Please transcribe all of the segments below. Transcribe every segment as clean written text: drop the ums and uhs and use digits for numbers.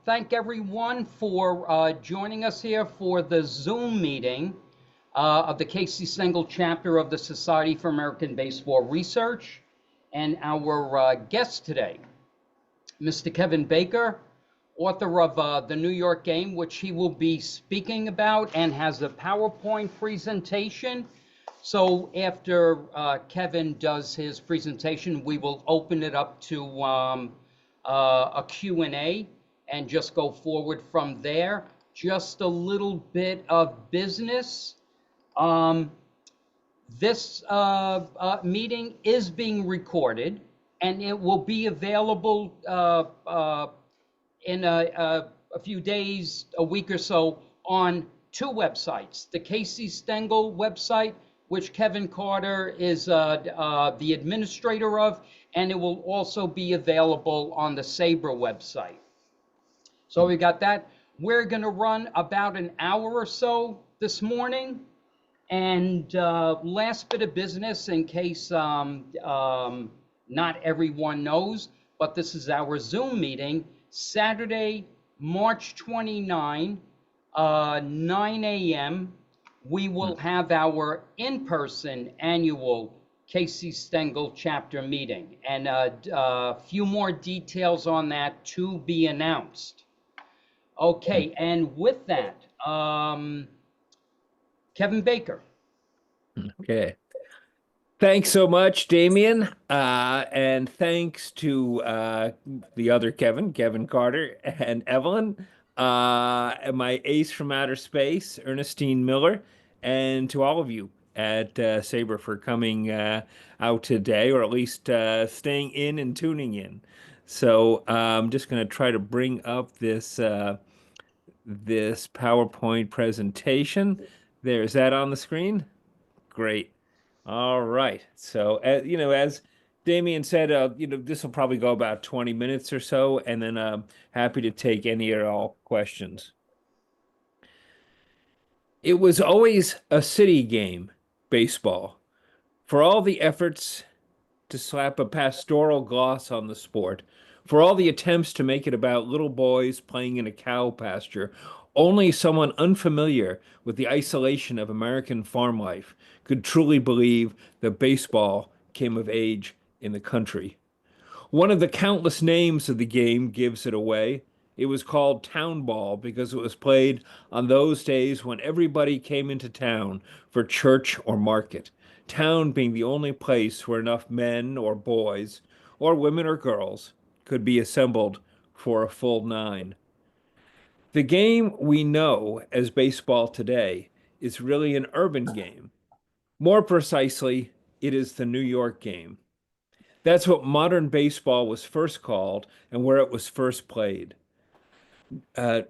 thank everyone for joining us here for the Zoom meeting of the Casey Stengel chapter of the Society for American Baseball Research. And our guest today, Mr. Kevin Baker, author of The New York Game, which he will be speaking about and has a PowerPoint presentation. So after Kevin does his presentation, we will open it up to a Q&A and just go forward from there. Just a little bit of business. This meeting is being recorded, and it will be available in a few days, a week or so, on two websites. The Casey Stengel website, which Kevin Carter is the administrator of, and it will also be available on the SABR website. So we got that. We're going to run about an hour or so this morning. And last bit of business, in case not everyone knows, but this is our Zoom meeting, Saturday, March 29, 9 a.m. We will have our in-person annual Casey Stengel chapter meeting, and a few more details on that to be announced. Okay, and with that, Kevin Baker. Okay. Thanks so much, Damian. And thanks to the other Kevin Carter, and Evelyn, and my ace from outer space, Ernestine Miller, and to all of you at SABR for coming out today, or at least staying in and tuning in. So I'm just going to try to bring up this this PowerPoint presentation. There's that on the screen. Great. All right. So, as Damian said, this will probably go about 20 minutes or so, and then happy to take any or all questions. It was always a city game, baseball. For all the efforts to slap a pastoral gloss on the sport, for all the attempts to make it about little boys playing in a cow pasture, only someone unfamiliar with the isolation of American farm life could truly believe that baseball came of age in the country. One of the countless names of the game gives it away. It was called town ball because it was played on those days when everybody came into town for church or market, town being the only place where enough men or boys, or women or girls, could be assembled for a full nine. The game we know as baseball today is really an urban game. More precisely, it is the New York game. That's what modern baseball was first called and where it was first played.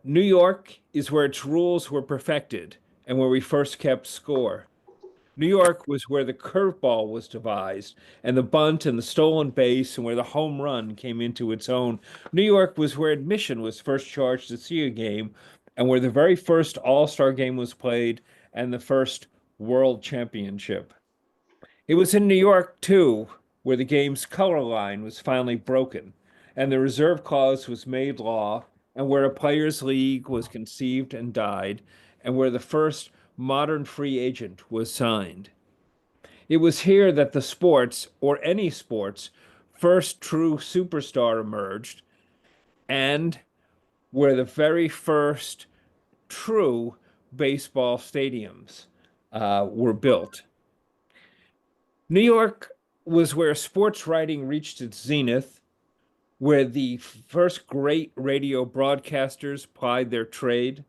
New York is where its rules were perfected and where we first kept score. New York was where the curveball was devised and the bunt and the stolen base and where the home run came into its own. New York was where admission was first charged to see a game and where the very first All-Star game was played and the first World Championship. It was in New York, too, where the game's color line was finally broken and the reserve clause was made law, and where a players' league was conceived and died, and where the first modern free agent was signed. It was here that the sports, or any sports, first true superstar emerged, and where the very first true baseball stadiums were built. New York was where sports writing reached its zenith, where the first great radio broadcasters plied their trade,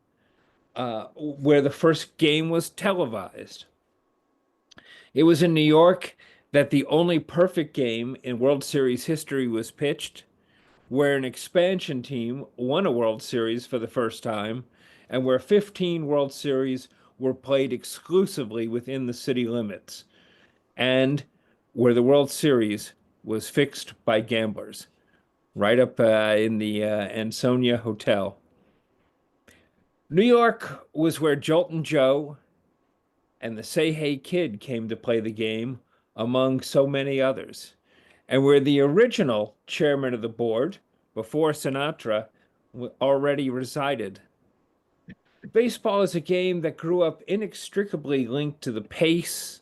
where the first game was televised. It was in New York that the only perfect game in World Series history was pitched, where an expansion team won a World Series for the first time, and where 15 World Series were played exclusively within the city limits, and where the World Series was fixed by gamblers, right up in the Ansonia Hotel. New York was where Joltin' Joe and the Say Hey Kid came to play the game, among so many others, and where the original chairman of the board, before Sinatra, already resided. Baseball is a game that grew up inextricably linked to the pace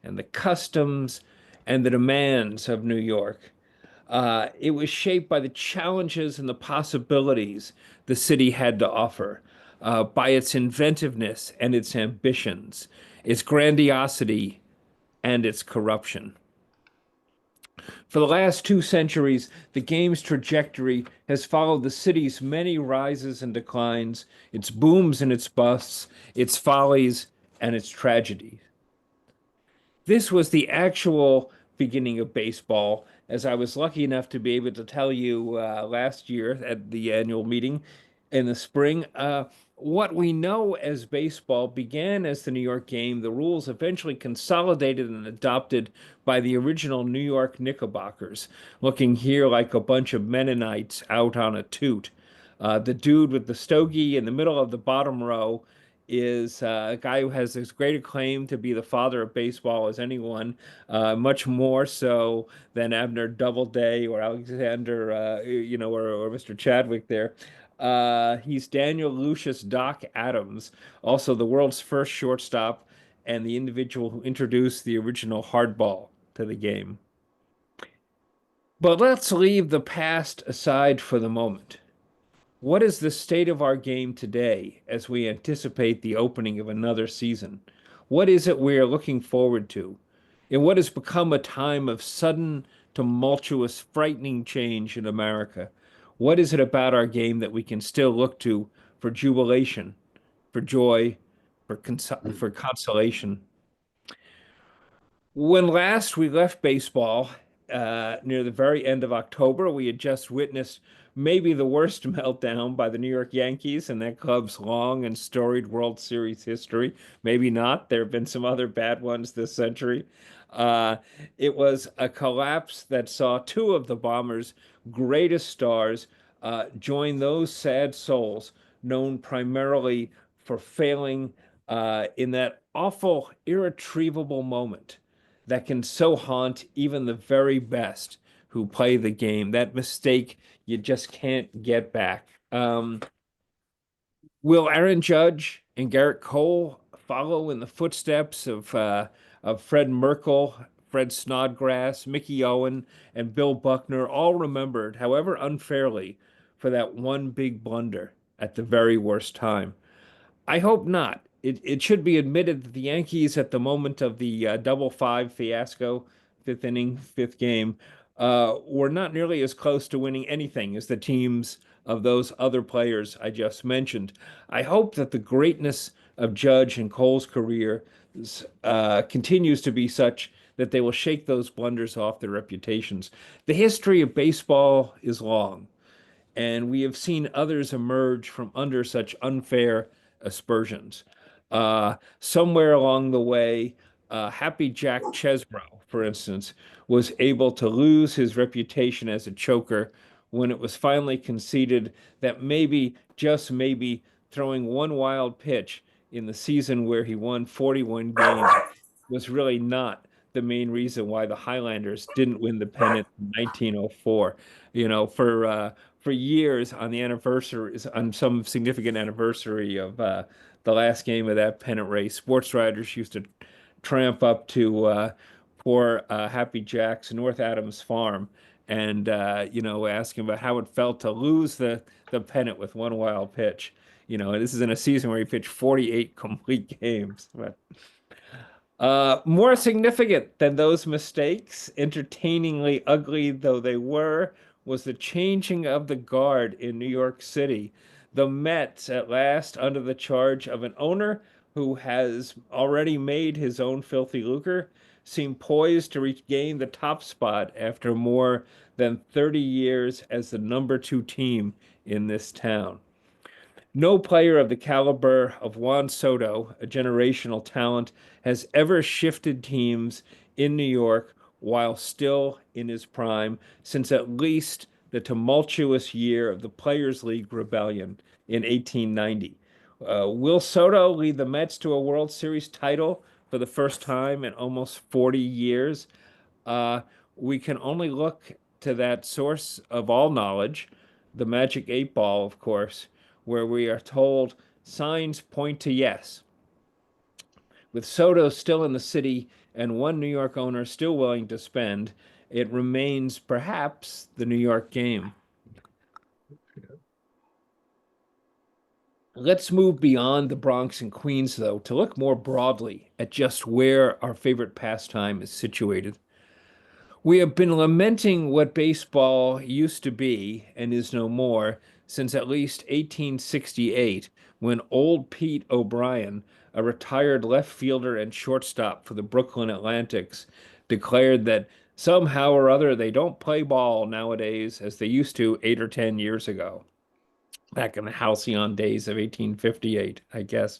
and the customs and the demands of New York. It was shaped by the challenges and the possibilities the city had to offer, by its inventiveness and its ambitions, its grandiosity and its corruption. For the last 2 centuries, the game's trajectory has followed the city's many rises and declines, its booms and its busts, its follies and its tragedies. This was the actual beginning of baseball, as I was lucky enough to be able to tell you last year at the annual meeting in the spring. What we know as baseball began as the New York game. The rules eventually consolidated and adopted by the original New York Knickerbockers, looking here like a bunch of Mennonites out on a toot. The dude with the stogie in the middle of the bottom row is a guy who has as great a claim to be the father of baseball as anyone, much more so than Abner Doubleday or Alexander, or Mr. Chadwick there. He's Daniel Lucius Doc Adams, also the world's first shortstop and the individual who introduced the original hardball to the game. But let's leave the past aside for the moment. What is the state of our game today as we anticipate the opening of another season? What is it we are looking forward to? In what has become a time of sudden, tumultuous, frightening change in America? What is it about our game that we can still look to for jubilation, for joy, for consolation? When last we left baseball, near the very end of October, we had just witnessed maybe the worst meltdown by the New York Yankees in that club's long and storied World Series history. Maybe not. There have been some other bad ones this century. Uh, it was a collapse that saw two of the Bombers' greatest stars join those sad souls known primarily for failing in that awful, irretrievable moment that can so haunt even the very best who play the game. That mistake you just can't get back. Will Aaron Judge and Garrett Cole follow in the footsteps of Fred Merkle, Fred Snodgrass, Mickey Owen, and Bill Buckner, all remembered, however unfairly, for that one big blunder at the very worst time? I hope not. It should be admitted that the Yankees, at the moment of the double five fiasco, fifth inning, fifth game, were not nearly as close to winning anything as the teams of those other players I just mentioned. I hope that the greatness of Judge and Cole's career continues to be such that they will shake those blunders off their reputations. The history of baseball is long, and we have seen others emerge from under such unfair aspersions. Somewhere along the way, Happy Jack Chesbrough, for instance, was able to lose his reputation as a choker when it was finally conceded that maybe, just maybe, throwing one wild pitch in the season where he won 41 games was really not the main reason why the Highlanders didn't win the pennant in 1904. For years on the anniversary, on some significant anniversary of the last game of that pennant race, sports writers used to tramp up to poor Happy Jack's North Adams farm and ask him about how it felt to lose the pennant with one wild pitch. This is in a season where he pitched 48 complete games. But more significant than those mistakes, entertainingly ugly though they were, was the changing of the guard in New York City. The Mets, at last, under the charge of an owner who has already made his own filthy lucre, seem poised to regain the top spot after more than 30 years as the number two team in this town. No player of the caliber of Juan Soto, a generational talent, has ever shifted teams in New York while still in his prime since at least the tumultuous year of the Players League rebellion in 1890. Will Soto lead the Mets to a World Series title for the first time in almost 40 years? Uh, we can only look to that source of all knowledge, the magic 8 ball, of course, where we are told signs point to yes. With Soto still in the city and one New York owner still willing to spend, it remains perhaps the New York game. Let's move beyond the Bronx and Queens, though, to look more broadly at just where our favorite pastime is situated. We have been lamenting what baseball used to be and is no more since at least 1868, when old Pete O'Brien, a retired left fielder and shortstop for the Brooklyn Atlantics, declared that somehow or other they don't play ball nowadays as they used to 8 or 10 years ago, back in the halcyon days of 1858, I guess.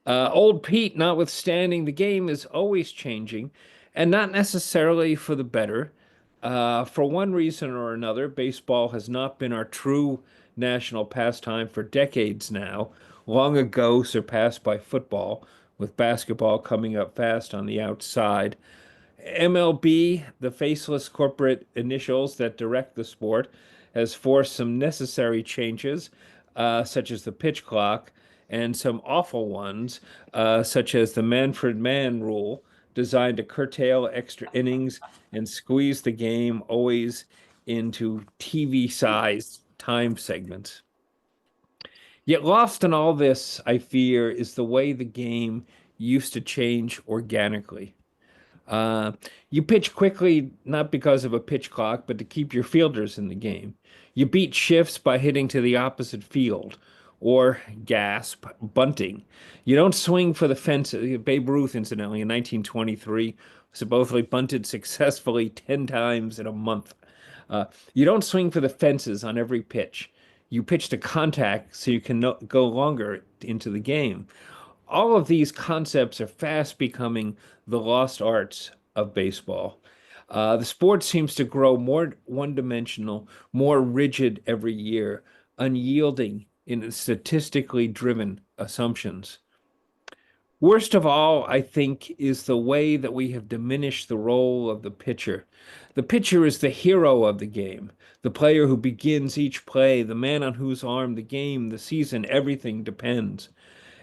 Old Pete, notwithstanding, the game is always changing, and not necessarily for the better. For one reason or another, baseball has not been our true national pastime for decades now, long ago surpassed by football, with basketball coming up fast on the outside. MLB, the faceless corporate initials that direct the sport, has forced some necessary changes, such as the pitch clock, and some awful ones, such as the Manfred Mann rule, designed to curtail extra innings and squeeze the game always into TV-sized time segments. Yet lost in all this, I fear, is the way the game used to change organically. Uh, you pitch quickly, not because of a pitch clock, but to keep your fielders in the game. You beat shifts by hitting to the opposite field, or gasp, bunting. You don't swing for the fences. Babe Ruth, incidentally, in 1923, supposedly bunted successfully 10 times in a month. You don't swing for the fences on every pitch. You pitch to contact so you can go longer into the game. All of these concepts are fast becoming the lost arts of baseball. The sport seems to grow more one-dimensional, more rigid every year, unyielding in its statistically driven assumptions. Worst of all, I think, is the way that we have diminished the role of the pitcher. The pitcher is the hero of the game, the player who begins each play, the man on whose arm the game, the season, everything depends.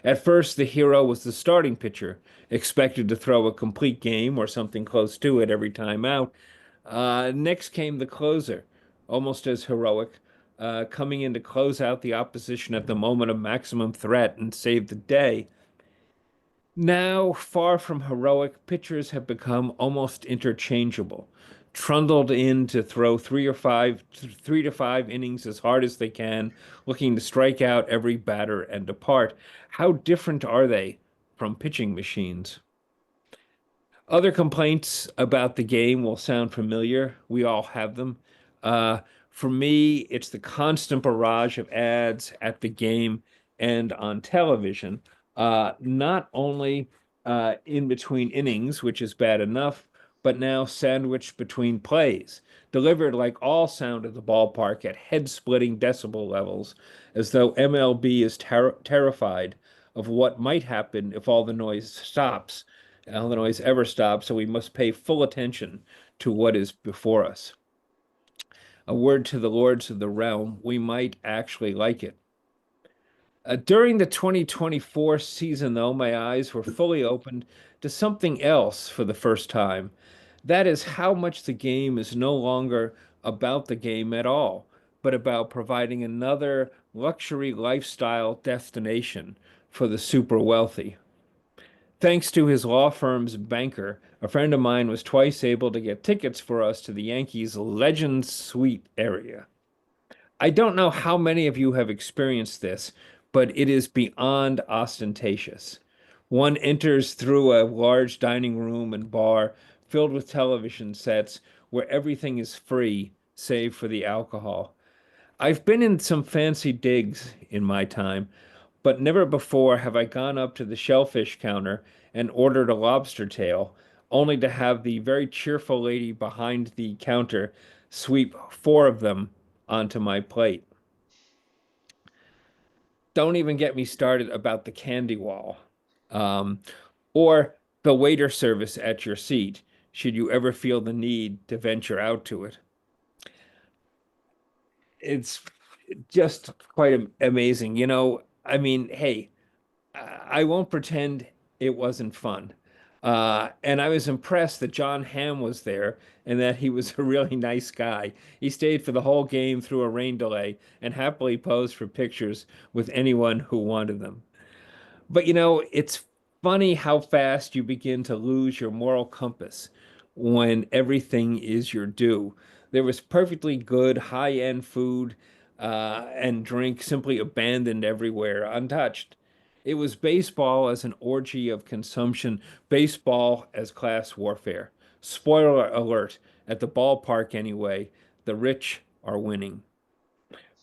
At first, the hero was the starting pitcher, expected to throw a complete game or something close to it every time out. Next came the closer, almost as heroic, coming in to close out the opposition at the moment of maximum threat and save the day. Now, far from heroic, pitchers have become almost interchangeable, trundled in to throw 3 to 5 innings as hard as they can, looking to strike out every batter and depart. How different are they from pitching machines? Other complaints about the game will sound familiar. We all have them. Uh, for me, it's the constant barrage of ads at the game and on television, not only in between innings, which is bad enough, but now sandwiched between plays, delivered like all sound at the ballpark at head-splitting decibel levels, as though MLB is terrified of what might happen if all the noise stops. All the noise ever stops, so we must pay full attention to what is before us. A word to the lords of the realm, we might actually like it. During the 2024 season, though, my eyes were fully opened to something else for the first time. That is how much the game is no longer about the game at all, but about providing another luxury lifestyle destination for the super wealthy. Thanks to his law firm's banker, a friend of mine was twice able to get tickets for us to the Yankees' Legend Suite area. I don't know how many of you have experienced this, but it is beyond ostentatious. One enters through a large dining room and bar filled with television sets where everything is free save for the alcohol. I've been in some fancy digs in my time, but never before have I gone up to the shellfish counter and ordered a lobster tail, only to have the very cheerful lady behind the counter sweep 4 of them onto my plate. Don't even get me started about the candy wall, um, or the waiter service at your seat, should you ever feel the need to venture out to it. It's just quite amazing. I mean, hey, I won't pretend it wasn't fun. And I was impressed that John Hamm was there and that he was a really nice guy. He stayed for the whole game through a rain delay and happily posed for pictures with anyone who wanted them. But it's funny how fast you begin to lose your moral compass when everything is your due. There was perfectly good high-end food and drink simply abandoned everywhere, untouched. It was baseball as an orgy of consumption, baseball as class warfare. Spoiler alert, at the ballpark anyway, the rich are winning.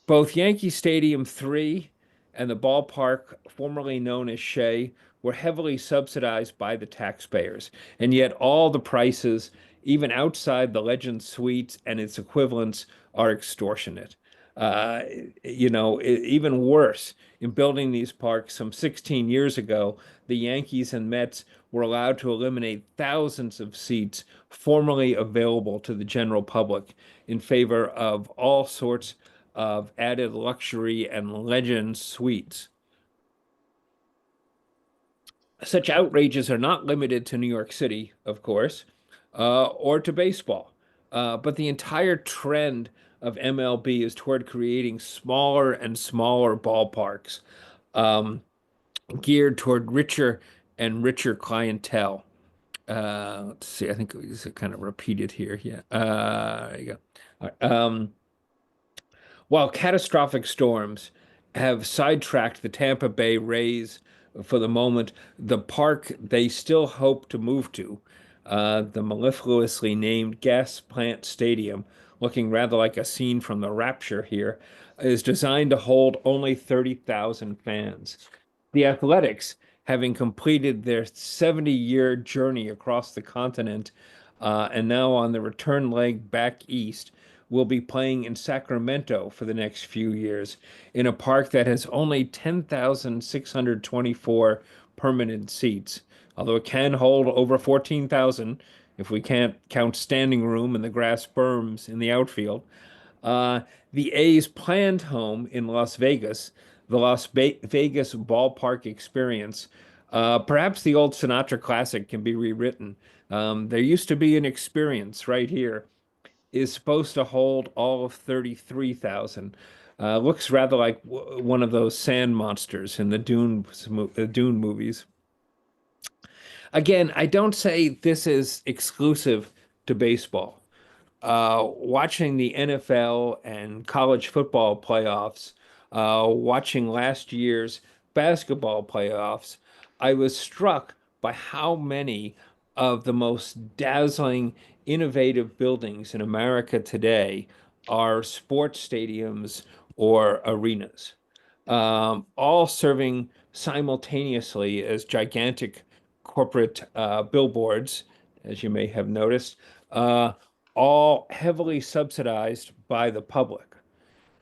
Both Yankee Stadium 3 and the ballpark, formerly known as Shea, were heavily subsidized by the taxpayers, and yet all the prices, even outside the Legend Suites and its equivalents, are extortionate. Uh, Even worse, in building these parks some 16 years ago, the Yankees and Mets were allowed to eliminate thousands of seats formerly available to the general public in favor of all sorts of added luxury and legend suites. Such outrages are not limited to New York City, of course, or to baseball, but the entire trend of MLB is toward creating smaller and smaller ballparks, um, geared toward richer and richer clientele. Let's see, I think it's kind of repeated here. Yeah. There you go. All right. While catastrophic storms have sidetracked the Tampa Bay Rays for the moment, the park they still hope to move to, the mellifluously named Gas Plant Stadium, looking rather like a scene from The Rapture here, is designed to hold only 30,000 fans. The Athletics, having completed their 70-year journey across the continent, and now on the return leg back east, will be playing in Sacramento for the next few years in a park that has only 10,624 permanent seats, although it can hold over 14,000 if we can't count standing room and the grass berms in the outfield. Uh, the A's planned home in Las Vegas, the Vegas ballpark experience. Perhaps the old Sinatra classic can be rewritten. There used to be an experience right here is supposed to hold all of 33,000. Looks rather like one of those sand monsters in the Dune movies. Again, I don't say this is exclusive to baseball. Watching the NFL and college football playoffs, watching last year's basketball playoffs, I was struck by how many of the most dazzling, innovative buildings in America today are sports stadiums or arenas, all serving simultaneously as gigantic corporate billboards, as you may have noticed. All heavily subsidized by the public,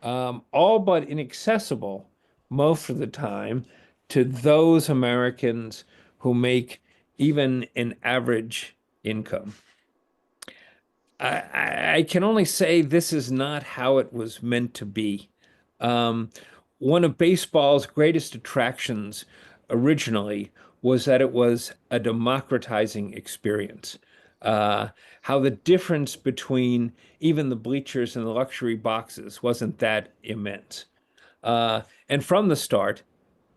all but inaccessible most of the time to those Americans who make even an average income. I can only say this is not how it was meant to be. Um, One of baseball's greatest attractions originally was that it was a democratizing experience. Uh, how the difference between even the bleachers and the luxury boxes wasn't that immense. And from the start,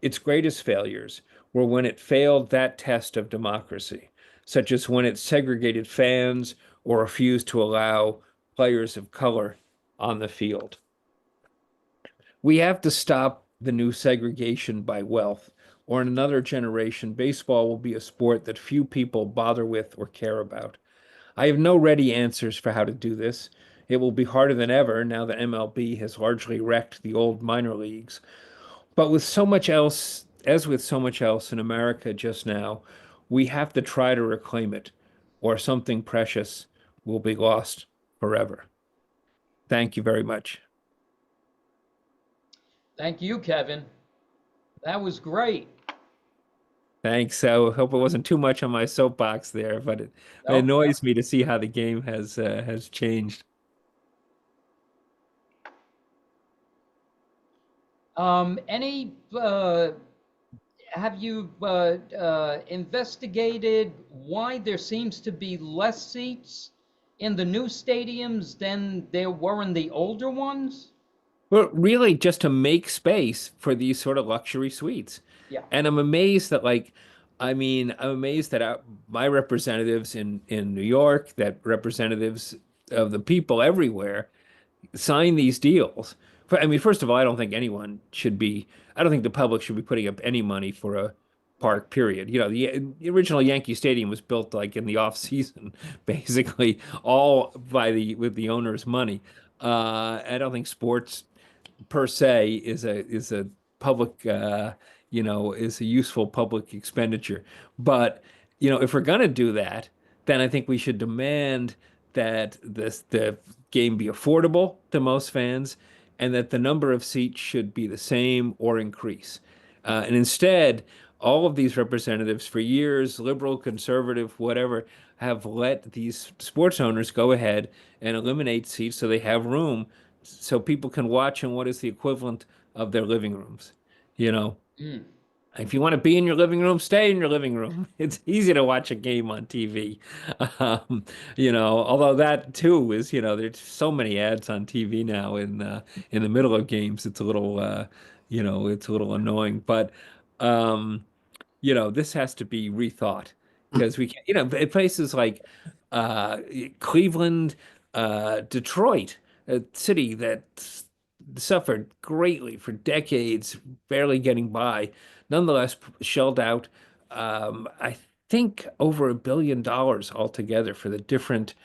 its greatest failures were when it failed that test of democracy, such as when it segregated fans or refused to allow players of color on the field. We have to stop the new segregation by wealth, or in another generation, baseball will be a sport that few people bother with or care about. I have no ready answers for how to do this. It will be harder than ever now that MLB has largely wrecked the old minor leagues. But with so much else, as with so much else in America just now, we have to try to reclaim it, or something precious will be lost forever. Thank you very much. Thank you, Kevin. That was great. Thanks. So hope it wasn't too much on my soapbox there, but it Nope, nope. annoys me to see how the game has changed. Any have you investigated why there seems to be less seats in the new stadiums than there were in the older ones? Well, really, just to make space for these sort of luxury suites. Yeah. And I'm amazed that, like, I mean, I'm amazed that my representatives in New York, that representatives of the people everywhere sign these deals. I mean, first of all, I don't think anyone should be, I don't think the public should be putting up any money for a Right. park, period. You know, the original Yankee Stadium was built like in the off season, basically, all by with the owner's money. I don't think sports per se is a public is a useful public expenditure. But if we're gonna do that, then I think we should demand that the game be affordable to most fans, and that the number of seats should be the same or increase. And instead, all of these representatives for years, liberal, conservative, whatever, have let these sports owners go ahead and eliminate seats so they have room so people can watch in what is the equivalent of their living rooms. You know, Mm. if you want to be in your living room, stay in your living room. It's easy to watch a game on TV. Um, although that too is, there's so many ads on TV now in the middle of games. It's a little, it's a little annoying. But this has to be rethought because we can, places like uh, Cleveland, Detroit, a city that suffered greatly for decades, barely getting by, nonetheless shelled out, I think over $1 billion altogether for the different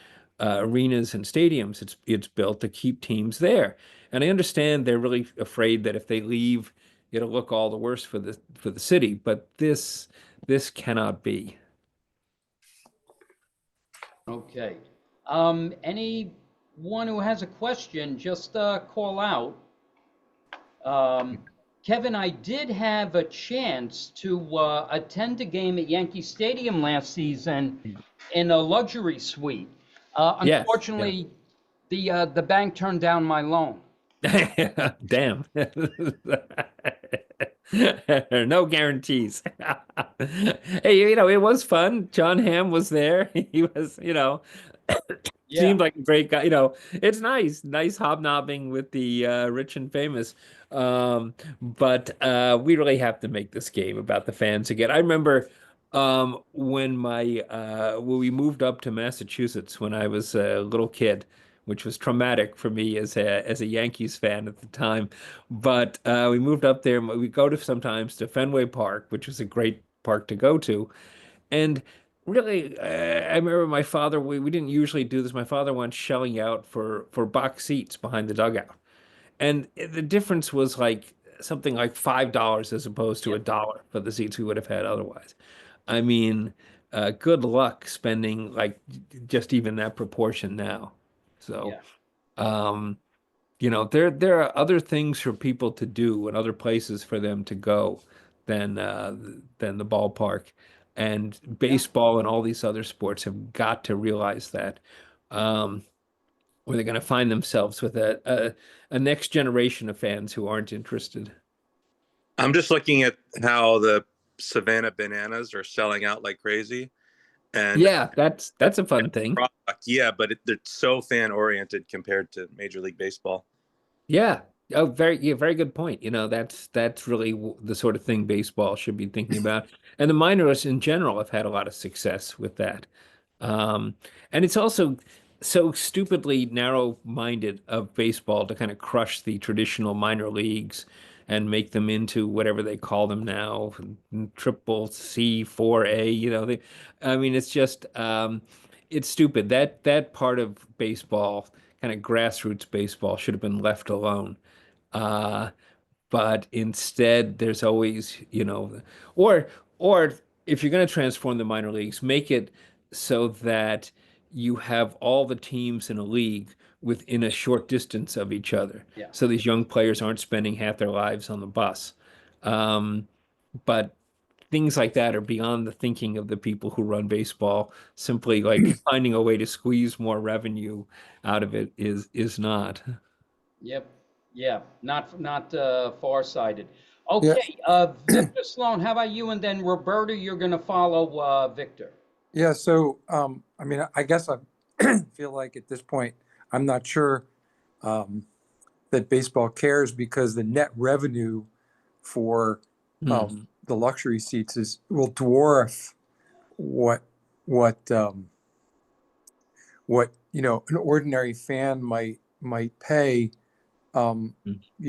arenas and stadiums it's built to keep teams there. And I understand they're really afraid that if they leave, it'll look all the worse for the city. But this cannot be. Okay. Anyone who has a question, just call out. Um, Kevin, I did have a chance to attend a game at Yankee Stadium last season in a luxury suite. Yes, yeah. Unfortunately, the bank turned down my loan. Damn. No guarantees. Hey, it was fun. John Hamm was there. He was, Yeah, seemed like a great guy. It's nice hobnobbing with the rich and famous. But we really have to make this game about the fans again. I remember when we moved up to Massachusetts when I was a little kid, which was traumatic for me as a Yankees fan at the time. But we moved up there. We go to sometimes to Fenway Park, which was a great park to go to. And really, I remember my father. We didn't usually do this. My father once shelling out for box seats behind the dugout, and the difference was like something like $5 as opposed to yeah, $1 for the seats we would have had otherwise. I mean, good luck spending like just even that proportion now. So. yeah, Um, there are other things for people to do and other places for them to go than the ballpark. And yeah. baseball and all these other sports have got to realize that, um, or they're going to find themselves with a next generation of fans who aren't interested. I'm just looking at how the Savannah Bananas are selling out like crazy, and Yeah, that's a fun thing. product, yeah, but they're so fan oriented compared to Major League Baseball. Yeah. Oh, very good point. That's really the sort of thing baseball should be thinking about. And the minors in general have had a lot of success with that. Um, and it's also so stupidly narrow-minded of baseball to kind of crush the traditional minor leagues and make them into whatever they call them now, triple C, 4A, I mean, it's stupid. That part of baseball, kind of grassroots baseball, should have been left alone. Uh, but instead there's always, or or if you're going to transform the minor leagues, make it so that you have all the teams in a league within a short distance of each other. Yeah. So these young players aren't spending half their lives on the bus. Um, but things like that are beyond the thinking of the people who run baseball. Simply like finding a way to squeeze more revenue out of it is not. Yep. Yeah, not far-sighted. Yeah, Okay, Victor Sloan, how about you? And then Roberta, you're going to follow Victor. yeah. So, I mean, I guess I feel like at this point, I'm not sure um, that baseball cares because the net revenue for Hmm. the luxury seats will dwarf what what what an ordinary fan might pay. Hmm.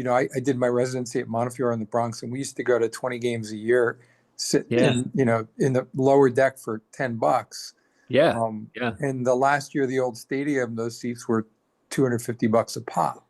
I did my residency at Montefiore in the Bronx, and we used to go to 20 games a year, sit Yeah. in the lower deck for $10. Yeah. Um, Yeah. and the last year of the old stadium, those seats were $250 a pop.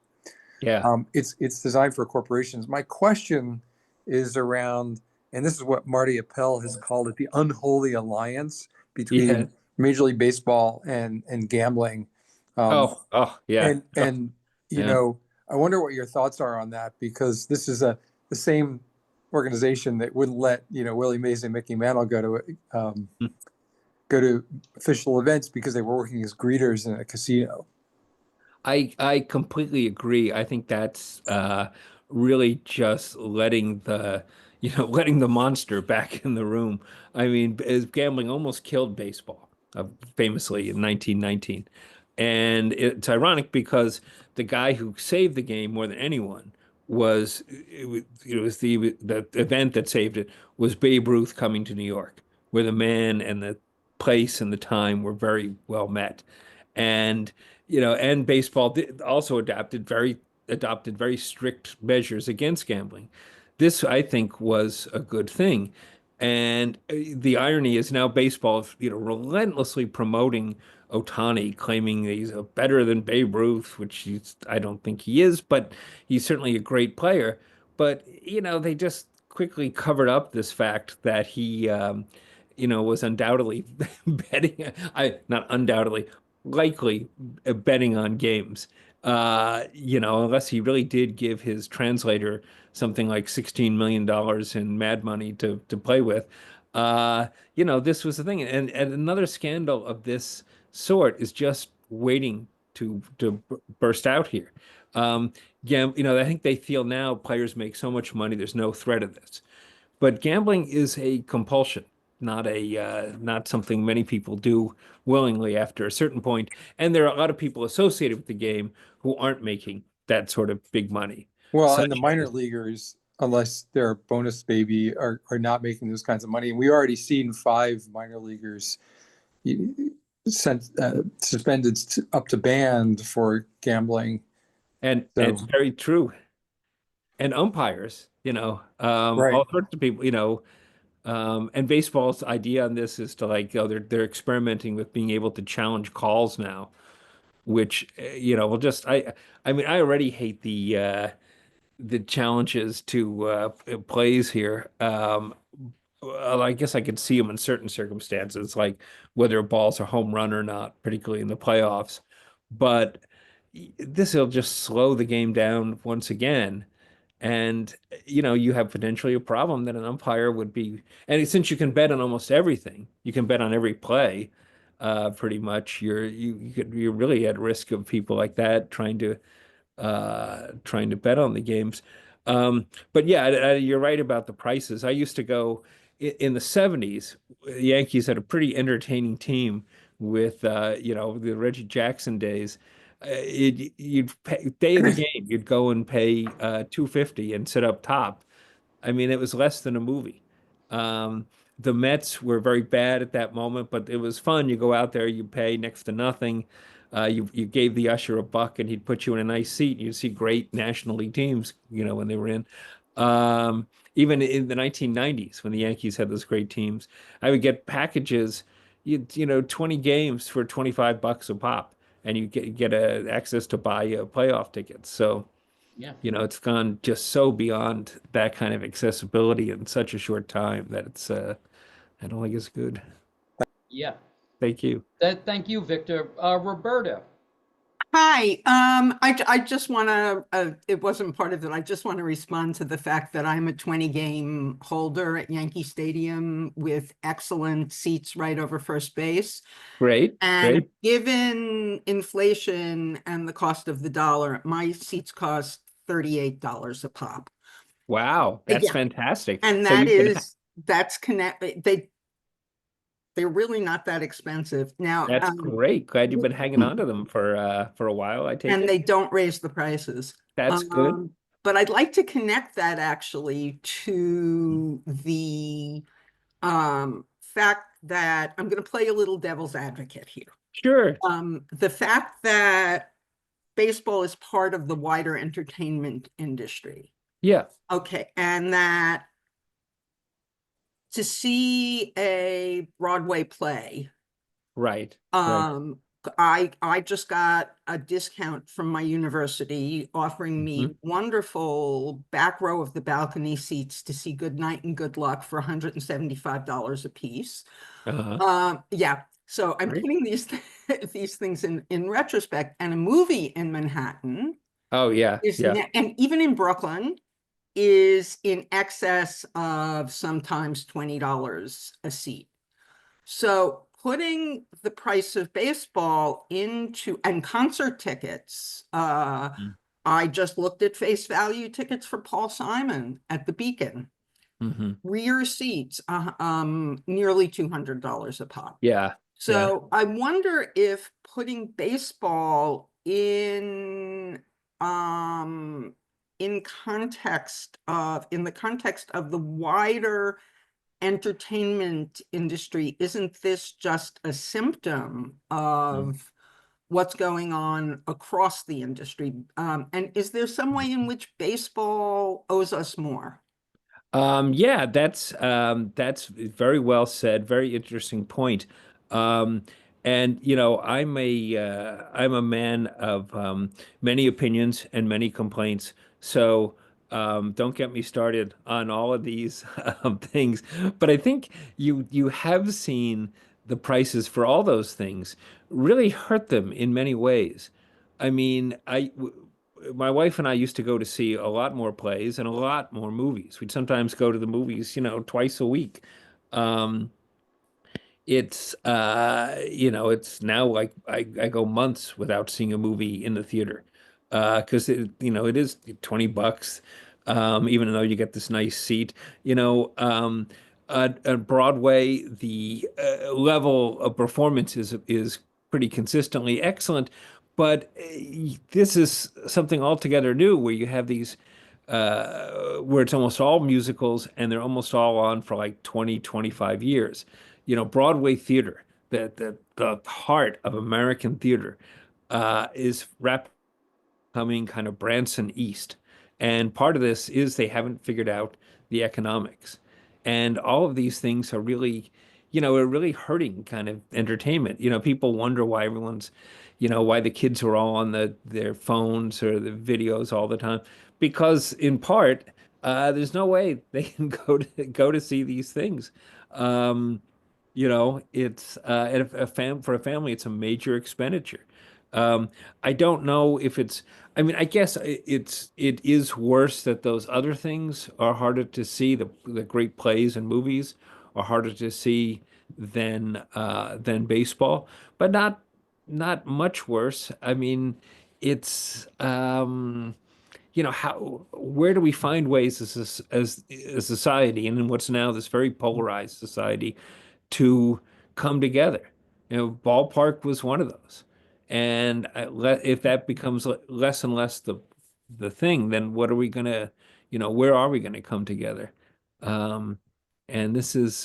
Yeah. It's designed for corporations. My question is around, and this is what Marty Appel has called it, the unholy alliance Yeah. between Major League Baseball and gambling. Um, Oh, oh, yeah. and Yeah. I wonder what your thoughts are on that, because this is the same organization that wouldn't let Willie Mays and Mickey Mantle go to official events because they were working as greeters in a casino. I completely agree. I think that's really just letting letting the monster back in the room. I mean, gambling almost killed baseball, famously in 1919. And it's ironic because the guy who saved the game more than anyone it was the event that saved it was Babe Ruth coming to New York, where the man and the place and the time were very well met. And and baseball also adopted very strict measures against gambling. This, I think, was a good thing. And the irony is now baseball, relentlessly promoting Ohtani, claiming he's better than Babe Ruth, which I don't think he is, but he's certainly a great player. But, they just quickly covered up this fact that he, was undoubtedly betting, not undoubtedly, likely betting on games. Unless he really did give his translator something like $16 million in mad money to play with. This was the thing. And another scandal of this sort is just waiting to burst out here. I think they feel now players make so much money, there's no threat of this. But gambling is a compulsion, not something many people do willingly after a certain point. And there are a lot of people associated with the game who aren't making that sort of big money, Well, and the such minor as leaguers, unless they're bonus baby, are not making those kinds of money. And we already seen 5 minor leaguers sent suspended up to banned for gambling. and So very true. And umpires, right. all sorts of people, and baseball's idea on this is to they're experimenting with being able to challenge calls now, which will just I mean I already hate the challenges to plays here. Well, I guess I could see them in certain circumstances, like whether a ball's a home run or not, particularly in the playoffs. But this will just slow the game down once again. And you have potentially a problem that an umpire would be. And since you can bet on almost everything, you can bet on every play, pretty much. You're really at risk of people like that trying to bet on the games. But yeah, you're right about the prices. I used to go in the 70s. The Yankees had a pretty entertaining team with the Reggie Jackson days. You'd pay, day of the game, you'd go and pay 250 and sit up top. I mean, it was less than a movie. Um, the Mets were very bad at that moment, but it was fun. You go out there, you pay next to nothing. You gave the usher a buck, and he'd put you in a nice seat. You'd see great National League teams, when they were in. Even in the 1990s, when the Yankees had those great teams, I would get packages, 20 games for $25 a pop, and you get access to buy playoff tickets. So Yeah, it's gone just so beyond that kind of accessibility in such a short time that I don't think it's good. yeah. Thank you. Thank you, Victor. Roberta. Hi, I just want to, it wasn't part of it. I just want to respond to the fact that I'm a 20 game holder at Yankee Stadium with excellent seats right over first base. Great, And great. given inflation and the cost of the dollar, my seats cost $38 a pop. Wow, that's Yeah. fantastic. And So you've been they're really not that expensive. Now, that's great. Glad you've been hanging on to them for a while, I take and it. they don't raise the prices. That's good. But I'd like to connect that actually to the fact that I'm going to play a little devil's advocate here. Sure. The fact that baseball is part of the wider entertainment industry. Yeah. Okay, and that to see a Broadway play, Right. Right. I just got a discount from my university offering me Mhm. wonderful back row of the balcony seats to see Good Night and Good Luck for $175 a piece. Yeah, so I'm Great. putting these these things in retrospect, and a movie in Manhattan Oh yeah. is Yeah. and even in Brooklyn is in excess of sometimes $20 a seat. So putting the price of baseball into and concert tickets, Mm. I just looked at face value tickets for Paul Simon at the Beacon. Mm-hmm. Rear seats, nearly $200 a pop. Yeah. Yeah. So I wonder if putting baseball in the context of the wider entertainment industry, isn't this just a symptom Mm. of what's going on across the industry? And is there some way in which baseball owes us more? Yeah, that's very well said. Very interesting point. Um, and I'm a man of many opinions and many complaints. So don't get me started on all of these things. But I think you have seen the prices for all those things really hurt them in many ways. I mean, my wife and I used to go to see a lot more plays and a lot more movies. We'd sometimes go to the movies, twice a week. Um, it's now like I go months without seeing a movie in the theater. Because it is $20, even though you get this nice seat. At Broadway, the level of performance is pretty consistently excellent, but this is something altogether new where you have these where it's almost all musicals and they're almost all on for like 20, 25 years. Broadway theater, the heart of American theater, is rapidly coming kind of Branson East. And part of this is they haven't figured out the economics. And all of these things are really hurting kind of entertainment. People wonder why why the kids are all on their phones or the videos all the time. Because in part, there's no way they can go to see these things. Um, it's and if for a family, it's a major expenditure. I don't know if it's. I mean, I guess it is worse that those other things are harder to see. The great plays and movies are harder to see than baseball, but not much worse. I mean, it's how where do we find ways as a society and in what's now this very polarized society to come together. Ballpark was one of those. And if that becomes less and less the thing, then what are we gonna, where are we gonna come together? Um, and this is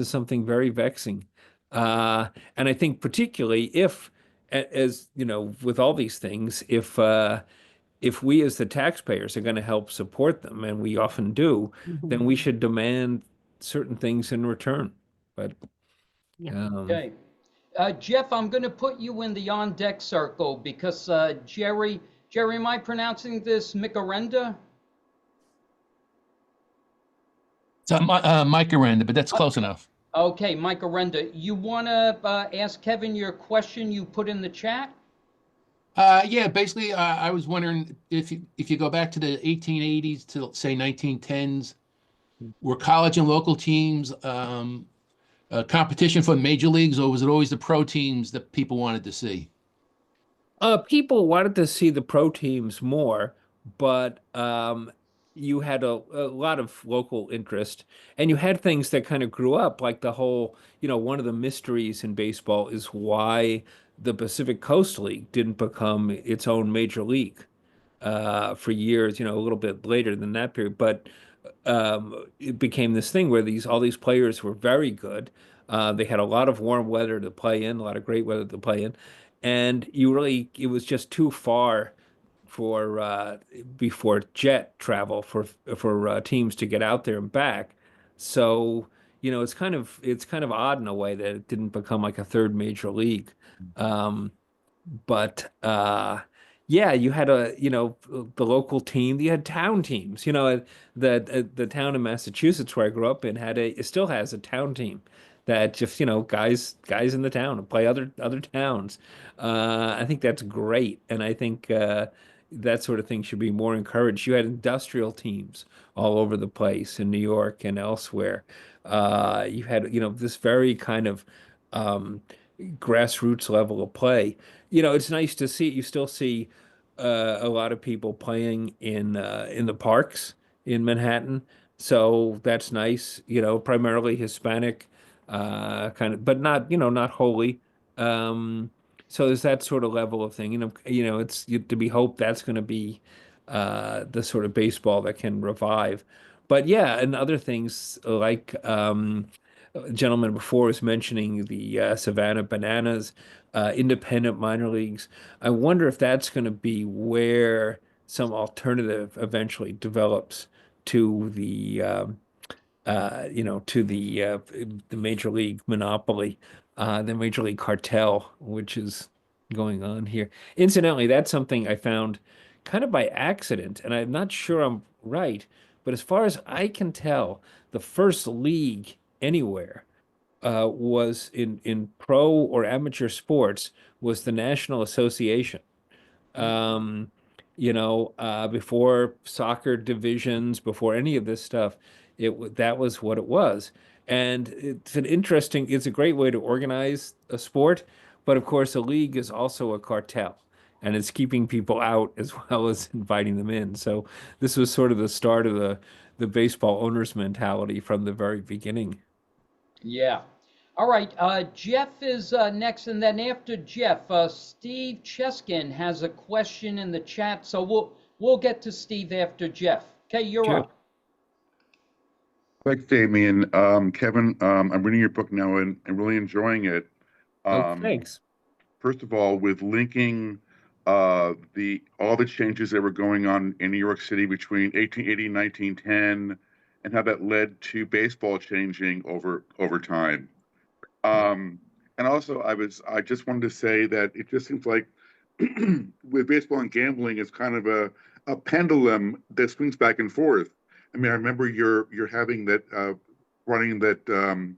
something very vexing. And I think particularly if, as with all these things, if we as the taxpayers are going to help support them, and we often do, then we should demand certain things in return. But Yeah. Okay. Jeff, I'm going to put you in the on deck circle because Jerry, am I pronouncing this Micarenda? It's Mike Aranda, but that's close enough. Okay, Mike Arenda, you want to ask Kevin your question you put in the chat? Yeah, basically, I was wondering if you go back to the 1880s to say 1910s, were college and local teams a competition for major leagues, or was it always the pro teams that people wanted to see? People wanted to see the pro teams more, but you had a lot of local interest, and you had things that kind of grew up, like the whole, one of the mysteries in baseball is why the Pacific Coast League didn't become its own major league for years, a little bit later than that period. But it became this thing where all these players were very good. They had a lot of warm weather to play in, a lot of great weather to play in, and it was just too far for before jet travel for teams to get out there and back. So, it's kind of odd in a way that it didn't become like a third major league. Um, but yeah, you had the local team. You had town teams. The town in Massachusetts where I grew up in it still has a town team that just guys in the town and play other towns. I think that's great, and I think that sort of thing should be more encouraged. You had industrial teams all over the place in New York and elsewhere. You had this very kind of grassroots level of play. It's nice to see. You still see a lot of people playing in the parks in Manhattan, so that's nice. Primarily Hispanic, kind of, but not wholly. Um, so there's that sort of level of thing. It's to be hoped that's going to be the sort of baseball that can revive. But yeah, and other things like a gentleman before was mentioning the Savannah Bananas, independent minor leagues. I wonder if that's going to be where some alternative eventually develops to the major league monopoly, the major league cartel, which is going on here. Incidentally, that's something I found kind of by accident, and I'm not sure I'm right, but as far as I can tell, the first league anywhere was in pro or amateur sports was the National Association. Um, before soccer divisions, before any of this stuff, that was what it was. And it's a great way to organize a sport, but of course, a league is also a cartel, and it's keeping people out as well as inviting them in. So this was sort of the start of the baseball owners mentality from the very beginning. Yeah. All right. Jeff is next, and then after Jeff, Steve Cheskin has a question in the chat, so we'll get to Steve after Jeff. Okay, you're Sure. up. Thanks, Damien. Kevin, I'm reading your book now and really enjoying it. Oh, Um, thanks. First of all, with linking the all the changes that were going on in New York City between 1880 and 1910, and how that led to baseball changing over time. Um, and also, I just wanted to say that it just seems like with baseball and gambling, it's kind of a pendulum that swings back and forth. I mean, I remember you're having that running that John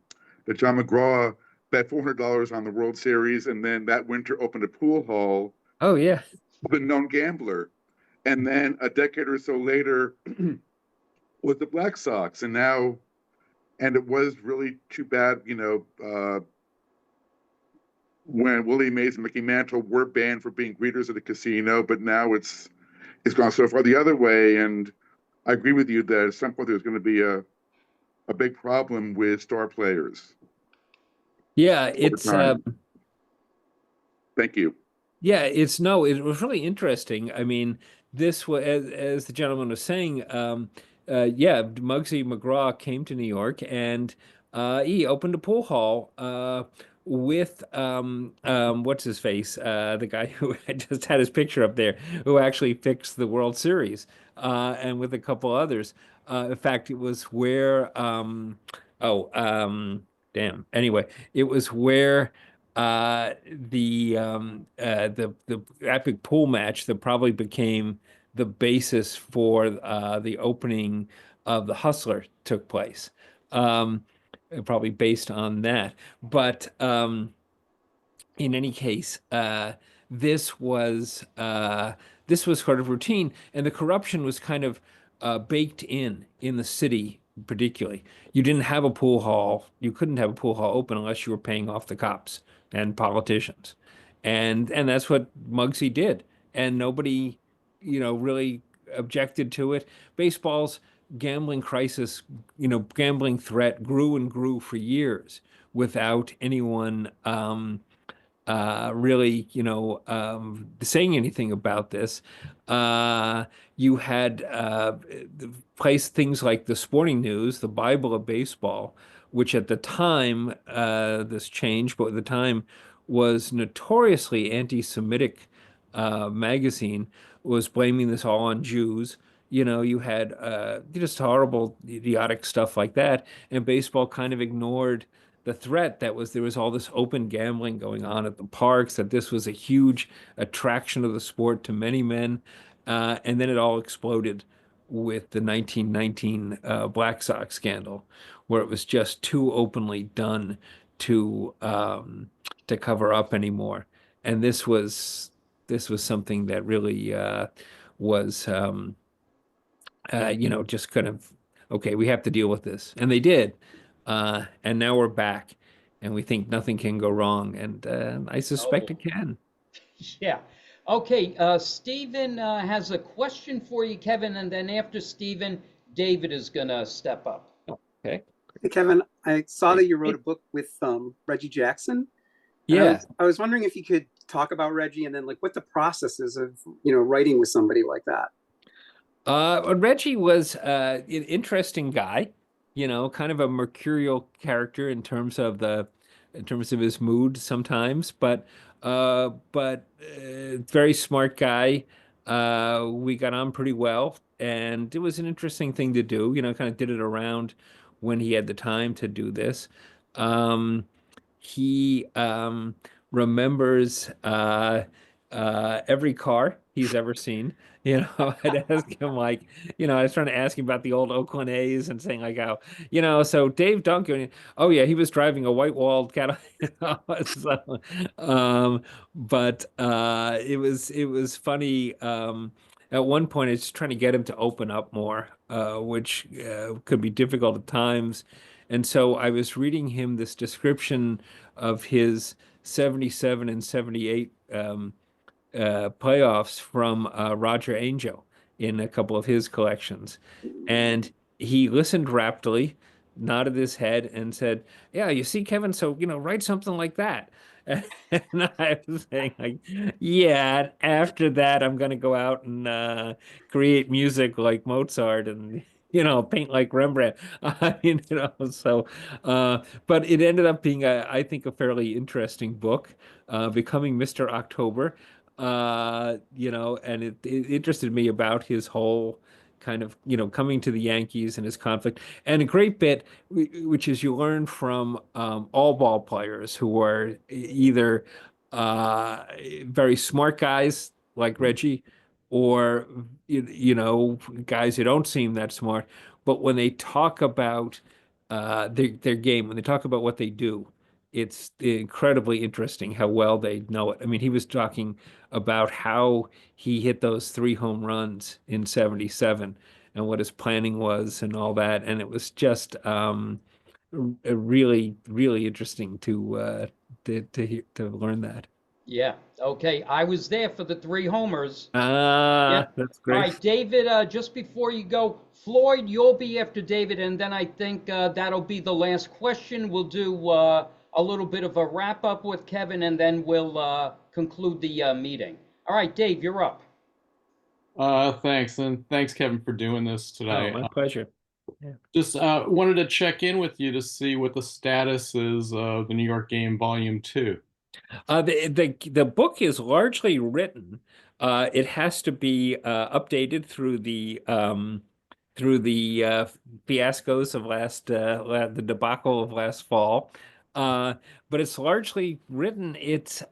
McGraw bet $400 on the World Series, and then that winter opened a pool hall Oh, yeah. with a known gambler, and then a decade or so later with the Black Sox, and it was really too bad, when Willie Mays and Mickey Mantle were banned for being greeters at the casino, but now it's gone so far the other way. And I agree with you that at some point there's going to be a big problem with star players Yeah, over time. Thank you. yeah, it was really interesting. I mean, this was as the gentleman was saying, yeah, Muggsy McGraw came to New York and he opened a pool hall with what's his face? The guy who I just had his picture up there, who actually fixed the World Series, and with a couple others. In fact, it was where oh damn. Anyway, it was where the epic pool match that probably became the basis for the opening of the Hustler took place. Um, Probably based on that. But in any case, this was sort of routine, and the corruption was kind of baked in the city, particularly. You didn't have a pool hall. You couldn't have a pool hall open unless you were paying off the cops and politicians. and that's what Muggsy did, and nobody, really objected to it. Baseball's gambling crisis, gambling threat grew and grew for years without anyone really, saying anything about this. You had placed things like the Sporting News, the Bible of baseball, which at the time, this changed, but at the time was notoriously anti-Semitic magazine, was blaming this all on Jews. You had just horrible, idiotic stuff like that, and baseball kind of ignored the threat that there was all this open gambling going on at the parks, that this was a huge attraction of the sport to many men. And then it all exploded with the 1919 Black Sox scandal, where it was just too openly done to cover up anymore. And this was something that really was just kind of, okay, we have to deal with this. And they did. And now we're back and we think nothing can go wrong. And I suspect Oh, it can. yeah. Okay, Stephen has a question for you, Kevin, and then after Stephen, David is gonna step up. Okay. Hey, Kevin, I saw that you wrote Hey. a book with Reggie Jackson. And Yeah. I was wondering if you could talk about Reggie and then like what the process is of, writing with somebody like that. Reggie was an interesting guy, kind of a mercurial character in terms of his mood sometimes, but very smart guy. We got on pretty well, and it was an interesting thing to do. Kind of did it around when he had the time to do this. Um, he remembers every car he's ever seen. I'd ask him like, I was trying to ask him about the old Oakland A's and saying like, how, so Dave Duncan, oh yeah, he was driving a white-walled Cadillac. So, but it was funny. At one point, I was trying to get him to open up more, which could be difficult at times. And so I was reading him this description of his 77 and 78 playoffs from Roger Angel in a couple of his collections. And he listened raptly, nodded his head, and said, "Yeah, you see, Kevin, so, write something like that." And I was saying, like, yeah, after that, I'm going to go out and create music like Mozart and, paint like Rembrandt. I mean, but it ended up being, I think, a fairly interesting book, Becoming Mr. October. And it interested me about his whole kind of, coming to the Yankees and his conflict. And a great bit, which is you learn from all ball players who are either very smart guys like Reggie, or guys who don't seem that smart, but when they talk about their game, when they talk about what they do, it's incredibly interesting how well they know it. I mean, he was talking about how he hit those 3 home runs in 77 and what his planning was and all that. And it was just really, really interesting to learn that. Yeah, okay, I was there for the 3 homers. Yeah. That's All great. right, David, just before you go, Floyd, you'll be after David, and then I think that'll be the last question. We'll do a little bit of a wrap up with Kevin, and then we'll conclude the meeting. All right, Dave, you're up. Thanks, and thanks, Kevin, for doing this Oh, today. my pleasure. Just wanted to check in with you to see what the status is of the New York Game Volume 2. The book is largely written. It has to be updated through the fiascos of the debacle of last fall. But it's largely written. It's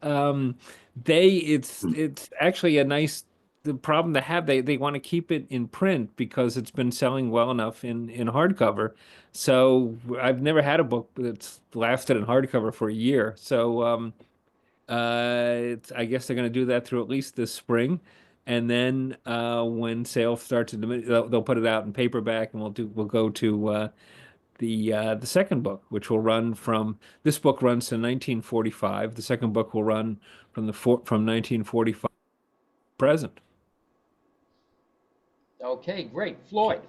actually a nice the problem to have. They want to keep it in print because it's been selling well enough in hardcover. So I've never had a book that's lasted in hardcover for a year. So I guess they're going to do that through at least this spring, and then when sales start to diminish, they'll put it out in paperback, and we'll go to the second book, which will run from this book runs to 1945. The second book will run from 1945 present. Okay, great. Floyd.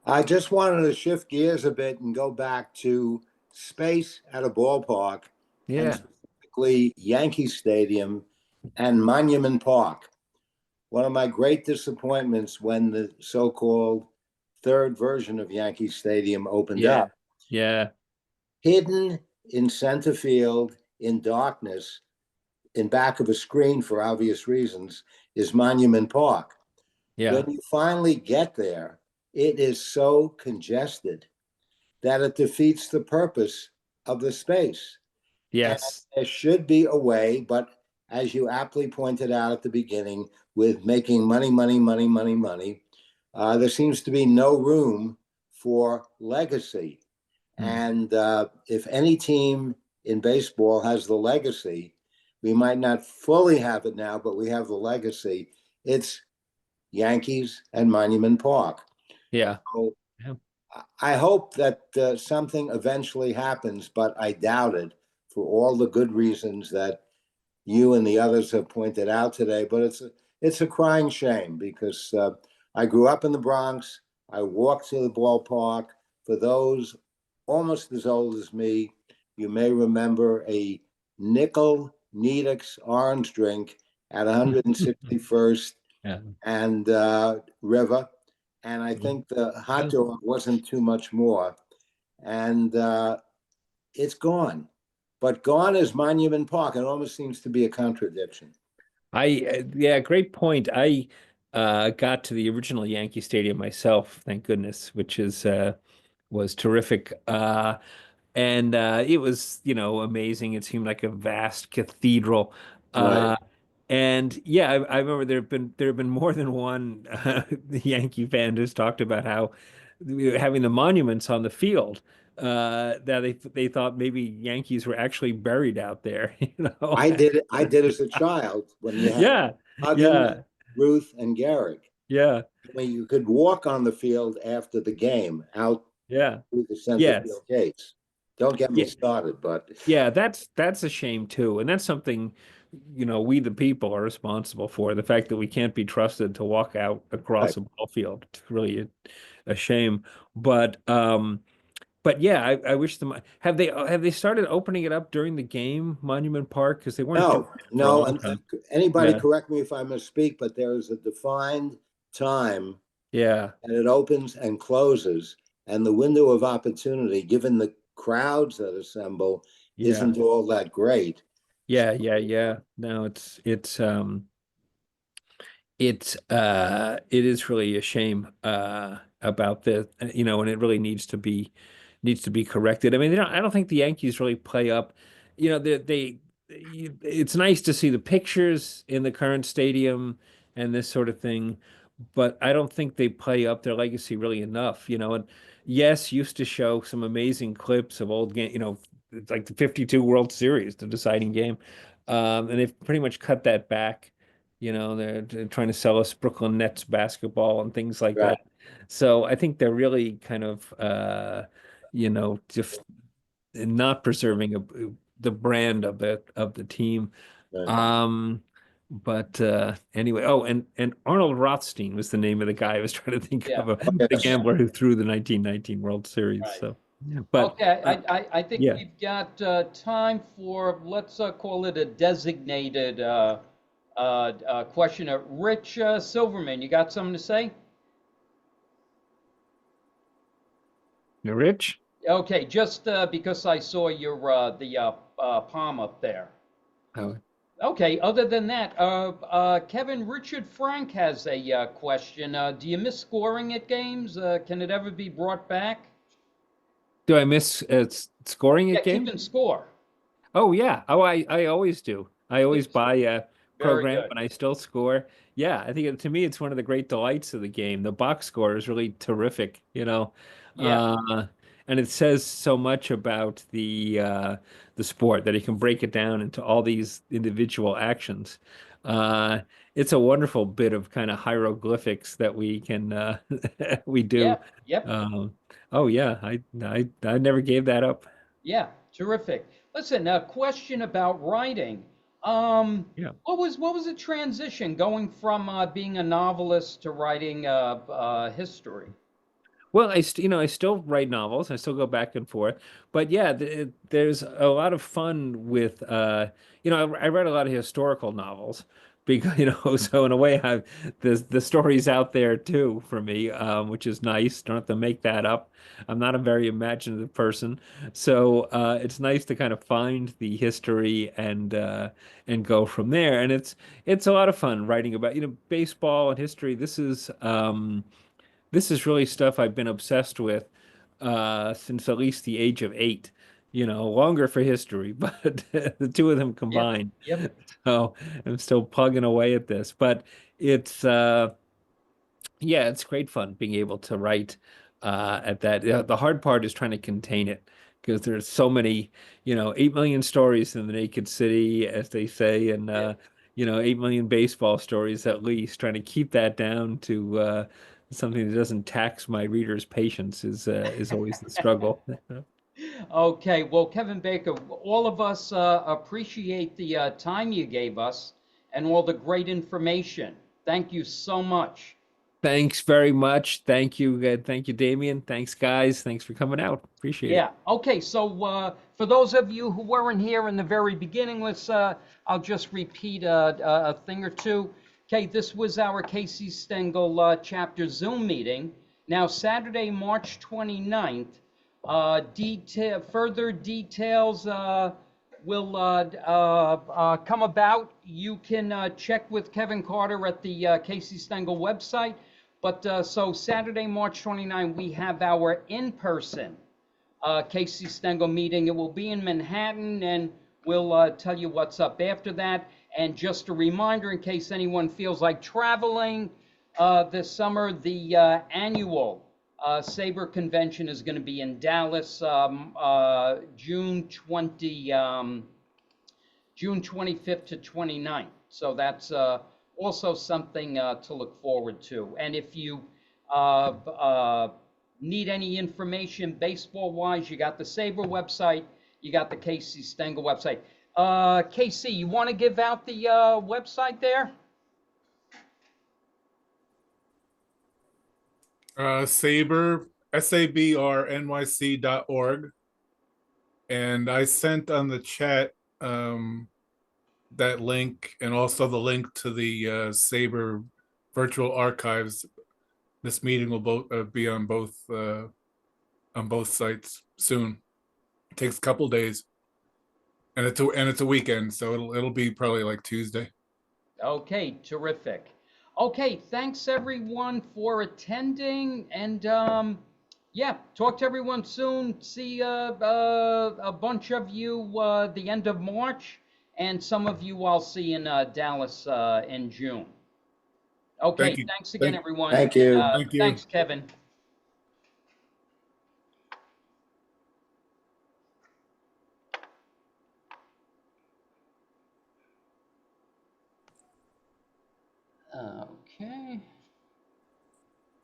I just wanted to shift gears a bit and go back to space at a ballpark, and Yeah. specifically Yankee Stadium and Monument Park. One of my great disappointments when the so-called third version of Yankee Stadium opened Yeah. up. Yeah. Hidden in center field in darkness, in back of a screen for obvious reasons, is Monument Park. Yeah. When you finally get there, it is so congested that it defeats the purpose of the space. And Yes. there should be a way, but as you aptly pointed out at the beginning, with making money, there seems to be no room for legacy. And if any team in baseball has the legacy, we might not fully have it now, but we have the legacy. It's Yankees and Monument Park. Yeah. So Yeah. I hope that something eventually happens, but I doubt it for all the good reasons that you and the others have pointed out today. But it's a crying shame because I grew up in the Bronx. I walked to the ballpark. For those almost as old as me, you may remember a nickel Needix orange drink at 161st Yeah. and River. And I think the hot dog wasn't too much more. And it's gone. But gone is Monument Park. It almost seems to be a contradiction. Yeah, great point. I got to the original Yankee Stadium myself, thank goodness, which was terrific. And it was, amazing. It seemed like a vast cathedral. Right. And yeah, I remember there have been more than one Yankee fan who's talked about how having the monuments on the field, that they thought maybe Yankees were actually buried out there, I did it. I did as a child when you had Yeah, Huggins, yeah, Ruth, and Garrick. yeah, I mean, you could walk on the field after the game out yeah, through the center yes, field gates. Don't get me yeah, started, but yeah. That's a shame too, and that's something, we the people are responsible for. The fact that we can't be trusted to walk out right. across a ball field, it's really a shame. But yeah, I wish them have they started opening it up during the game, Monument Park, because they weren't doing No, it for a no. long And time. anybody Yeah, correct me if I misspeak, but there is a defined time yeah, and it opens and closes. And the window of opportunity, given the crowds that assemble, yeah, isn't all that great. yeah, yeah, yeah. No, it is really a shame about this, and it really needs to be corrected. I mean, I don't think the Yankees really play up. It's nice to see the pictures in the current stadium and this sort of thing, but I don't think they play up their legacy really enough. And yes, used to show some amazing clips of old game. It's like the '52 World Series, the deciding game, and they've pretty much cut that back. They're trying to sell us Brooklyn Nets basketball and things like Right. that. So I think they're really kind of, just not preserving the brand of the team. Right. But anyway, oh, and Arnold Rothstein was the name of the guy I was trying to think Yeah. of, Oh, the yes. gambler who threw the 1919 World Series. Right. So, but Okay, I think yeah, we've got time for, let's call it a designated questioner. Rich Silverman, you got something to say? you're rich. Okay, just because I saw your palm up there. Oh, Okay, other than that, Kevin Richard Frank has a question. Do you miss scoring at games? Can it ever be brought back? do I miss scoring Yeah, at games? keeping score. Oh yeah. Oh, I always do. I always buy a Very program good. and I still score. Yeah, I think to me it's one of the great delights of the game. The box score is really terrific. Yeah, Uh, and it says so much about the sport that it can break it down into all these individual actions. Uh, it's a wonderful bit of kind of hieroglyphics that we can we do. Yep, yep. Um, oh yeah, I never gave that up. Yeah, terrific. Listen, a question about writing. Yeah. What was the transition going from being a novelist to writing history? Well, I still write novels. I still go back and forth. But yeah, there's a lot of fun with, I write a lot of historical novels because, so in a way, the story's out there too for me, which is nice. Don't have to make that up. I'm not a very imaginative person, so it's nice to kind of find the history and go from there. And it's a lot of fun writing about, baseball and history. This is really stuff I've been obsessed with since at least the age of 8. Longer for history, but the two of them Yep, combined. yep. So I'm still plugging away at this. But it's yeah, it's great fun being able to write at that. The hard part is trying to contain it because there's so many, 8 million stories in the Naked City, as they say, and Yeah. 8 million baseball stories at least. Trying to keep that down to something that doesn't tax my readers' patience is always the struggle. Okay, well, Kevin Baker, all of us appreciate the time you gave us and all the great information. Thank you so much. Thanks very much. Thank you, Damien. Thanks, guys. Thanks for coming out. Appreciate it. Yeah. Okay. So for those of you who weren't here in the very beginning, I'll just repeat a thing or two. Okay. This was our Casey Stengel chapter Zoom meeting. Now, Saturday, March 29th, further details will come about. You can check with Kevin Carter at the Casey Stengel website. But so Saturday, March 29th, we have our in-person Casey Stengel meeting. It will be in Manhattan, and we'll tell you what's up after that. And just a reminder, in case anyone feels like traveling this summer, the annual SABR convention is going to be in Dallas, June 25th to 29th. So that's also something to look forward to. And if you need any information baseball-wise, you got the SABR website, you got the Casey Stengel website. Casey, you want to give out the website there? SABR, SABRNYC.org. And I sent on the chat that link and also the link to the SABR virtual archives. This meeting will be on both sites soon. It takes a couple days, and it's a weekend, so it'll be probably like Tuesday. Okay, terrific. Okay, thanks everyone for attending, and yeah, talk to everyone soon. See a bunch of you the end of March, and some of you I'll see in Dallas in June. Okay, Thank you. thanks again, everyone. Thank you. Thank you. Thanks, Kevin.